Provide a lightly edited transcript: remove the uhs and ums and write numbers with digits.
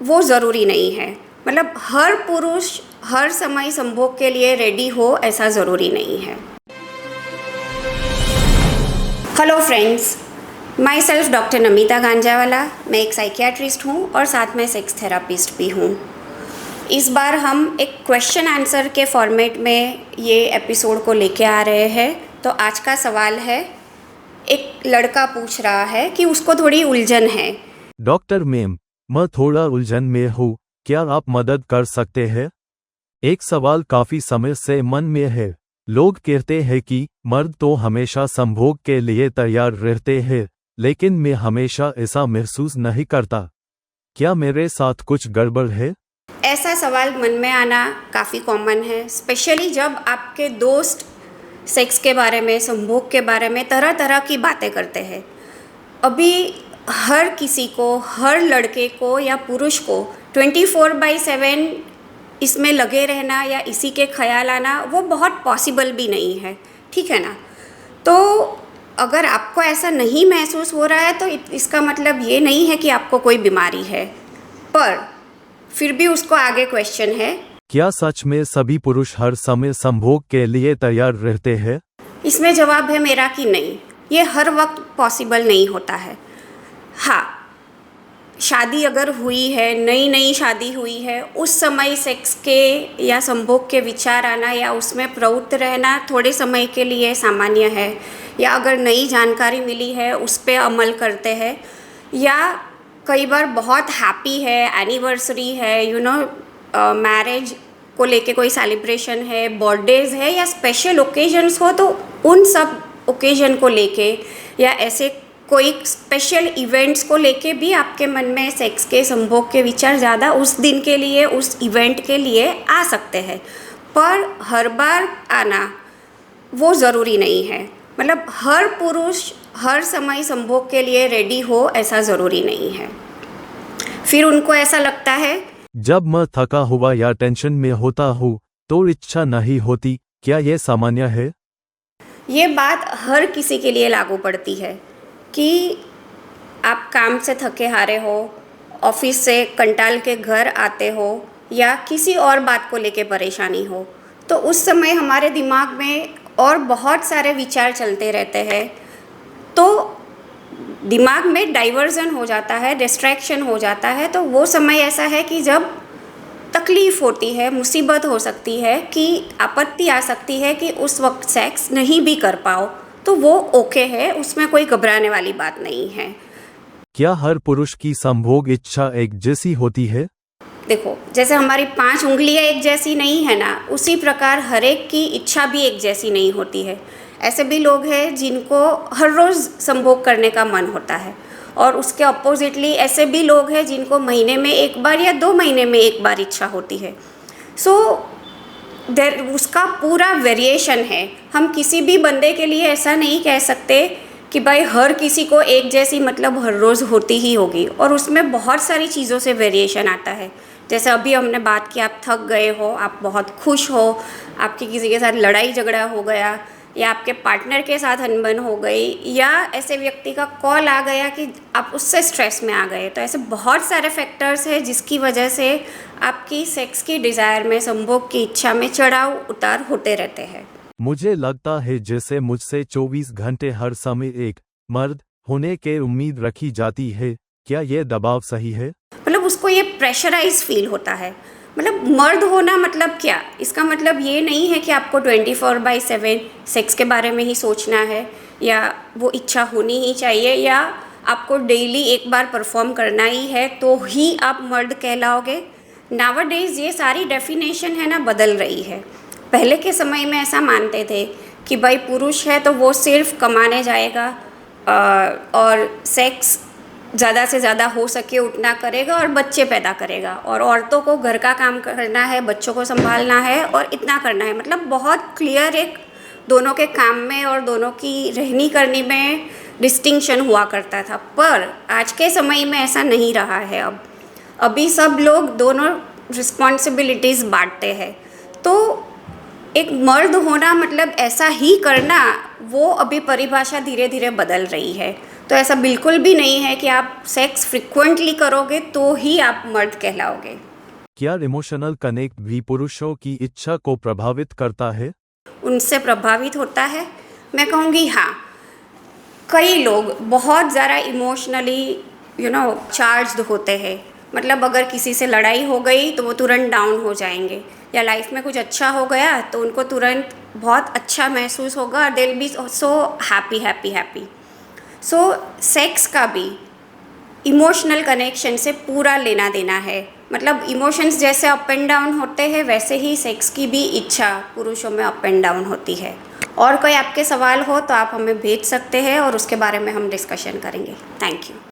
वो ज़रूरी नहीं है। मतलब हर पुरुष हर समय संभोग के लिए रेडी हो ऐसा ज़रूरी नहीं है। Hello friends, my self doctor Namita Ganjawala. मैं एक साइकियाट्रिस्ट हूँ और साथ में सेक्स थेरापिस्ट भी हूँ। इस बार हम एक क्वेश्चन आंसर के फॉर्मेट में ये एपिसोड को लेके आ रहे हैं। तो आज का सवाल है, एक लड़का पूछ रहा है कि उसको थोड़ी उलझन है। डॉक्टर मैम, मैं थोड़ा उलझन में हूँ, क्या आप मदद कर सकते हैं? एक सवाल काफी समय से मन में है। लोग कहते हैं कि मर्द तो हमेशा संभोग के लिए तैयार रहते हैं, लेकिन मैं हमेशा ऐसा महसूस नहीं करता। क्या मेरे साथ कुछ गड़बड़ है? ऐसा सवाल मन में आना काफ़ी कॉमन है, स्पेशली जब आपके दोस्त सेक्स के बारे में, संभोग के बारे में तरह तरह की बातें करते हैं। अभी हर किसी को, हर लड़के को या पुरुष को 24/7 इसमें लगे रहना या इसी के ख्याल आना वो बहुत पॉसिबल भी नहीं है, ठीक है ना। तो अगर आपको ऐसा नहीं महसूस हो रहा है तो इसका मतलब ये नहीं है कि आपको कोई बीमारी है। पर फिर भी उसको आगे क्वेश्चन है, क्या सच में सभी पुरुष हर समय संभोग के लिए तैयार रहते हैं? इसमें जवाब है मेरा कि नहीं, ये हर वक्त पॉसिबल नहीं होता है। हाँ, शादी अगर हुई है, नई नई शादी हुई है, उस समय सेक्स के या संभोग के विचार आना या उसमें प्रवृत्त रहना थोड़े समय के लिए सामान्य है। या अगर नई जानकारी मिली है उस पर अमल करते हैं, या कई बार बहुत हैप्पी है, एनिवर्सरी है, मैरिज को लेके कोई सेलिब्रेशन है, बर्थडेज है या स्पेशल ओकेजन्स हो, तो उन सब ओकेजन को लेके या ऐसे कोई स्पेशल इवेंट्स को लेके भी आपके मन में सेक्स के, संभोग के विचार ज़्यादा उस दिन के लिए, उस इवेंट के लिए आ सकते हैं। पर हर बार आना वो ज़रूरी नहीं है। मतलब हर पुरुष हर समय संभोग के लिए रेडी हो ऐसा ज़रूरी नहीं है। फिर उनको ऐसा लगता है, जब मैं थका हुआ या टेंशन में होता हूँ तो इच्छा नहीं होती, क्या यह सामान्य है? ये बात हर किसी के लिए लागू पड़ती है कि आप काम से थके हारे हो, ऑफिस से कंटाल के घर आते हो या किसी और बात को लेके परेशानी हो, तो उस समय हमारे दिमाग में और बहुत सारे विचार चलते रहते हैं। तो दिमाग में डाइवर्जन हो जाता है, डिस्ट्रैक्शन हो जाता है। तो वो समय ऐसा है कि जब तकलीफ़ होती है, मुसीबत हो सकती है, कि आपत्ति आ सकती है कि उस वक्त सेक्स नहीं भी कर पाओ, तो वो ओके है, उसमें कोई घबराने वाली बात नहीं है। क्या हर पुरुष की संभोग इच्छा एक जैसी होती है? देखो, जैसे हमारी 5 उंगलियां एक जैसी नहीं है ना, उसी प्रकार हर एक की इच्छा भी एक जैसी नहीं होती है। ऐसे भी लोग हैं जिनको हर रोज़ संभोग करने का मन होता है, और उसके अपोजिटली ऐसे भी लोग हैं जिनको महीने में एक बार या 2 महीने में एक बार इच्छा होती है। सो उसका पूरा वेरिएशन है। हम किसी भी बंदे के लिए ऐसा नहीं कह सकते कि भाई हर किसी को एक जैसी मतलब हर रोज़ होती ही होगी, और उसमें बहुत सारी चीज़ों से वेरिएशन आता है। जैसे अभी हमने बात की, आप थक गए हो, आप बहुत खुश हो, आपकी किसी के साथ लड़ाई झगड़ा हो गया, या आपके पार्टनर के साथ अनबन हो गई, या ऐसे व्यक्ति का कॉल आ गया कि आप उससे स्ट्रेस में आ गए। तो ऐसे बहुत सारे फैक्टर्स हैं जिसकी वजह से आपकी सेक्स की डिज़ायर में, संभोग की इच्छा में चढ़ाव उतार होते रहते हैं। मुझे लगता है जैसे मुझसे 24 घंटे हर समय एक मर्द होने की उम्मीद रखी जाती है। क्या यह दबाव सही है? मतलब उसको ये प्रेशराइज फील होता है। मतलब मर्द होना मतलब क्या? इसका मतलब ये नहीं है कि आपको 24/7 सेक्स के बारे में ही सोचना है, या वो इच्छा होनी ही चाहिए, या आपको डेली एक बार परफॉर्म करना ही है तो ही आप मर्द कहलाओगे। नाउअडेज ये सारी डेफिनेशन है ना बदल रही है। पहले के समय में ऐसा मानते थे कि भाई पुरुष है तो वो सिर्फ कमाने जाएगा और सेक्स ज़्यादा से ज़्यादा हो सके उतना करेगा और बच्चे पैदा करेगा, और औरतों को घर का काम करना है, बच्चों को संभालना है और इतना करना है। मतलब बहुत क्लियर एक दोनों के काम में और दोनों की रहनी करनी में डिस्टिंक्शन हुआ करता था। पर आज के समय में ऐसा नहीं रहा है। अभी सब लोग दोनों रिस्पॉन्सिबिलिटीज़ बांटते हैं। तो एक मर्द होना मतलब ऐसा ही करना, वो अभी परिभाषा धीरे धीरे बदल रही है। तो ऐसा बिल्कुल भी नहीं है कि आप सेक्स फ्रिक्वेंटली करोगे तो ही आप मर्द कहलाओगे। क्या इमोशनल कनेक्ट भी पुरुषों की इच्छा को प्रभावित करता है? उनसे प्रभावित होता है, मैं कहूँगी हाँ। कई लोग बहुत ज़्यादा इमोशनली चार्ज्ड होते हैं। मतलब अगर किसी से लड़ाई हो गई तो वो तुरंत डाउन हो जाएंगे, या लाइफ में कुछ अच्छा हो गया तो उनको तुरंत बहुत अच्छा महसूस होगा, they will be so happy happy happy. So sex का भी इमोशनल कनेक्शन से पूरा लेना देना है। मतलब इमोशंस जैसे अप एंड डाउन होते हैं वैसे ही सेक्स की भी इच्छा पुरुषों में अप एंड डाउन होती है। और कोई आपके सवाल हो तो आप हमें भेज सकते हैं और उसके बारे में हम डिस्कशन करेंगे। Thank you.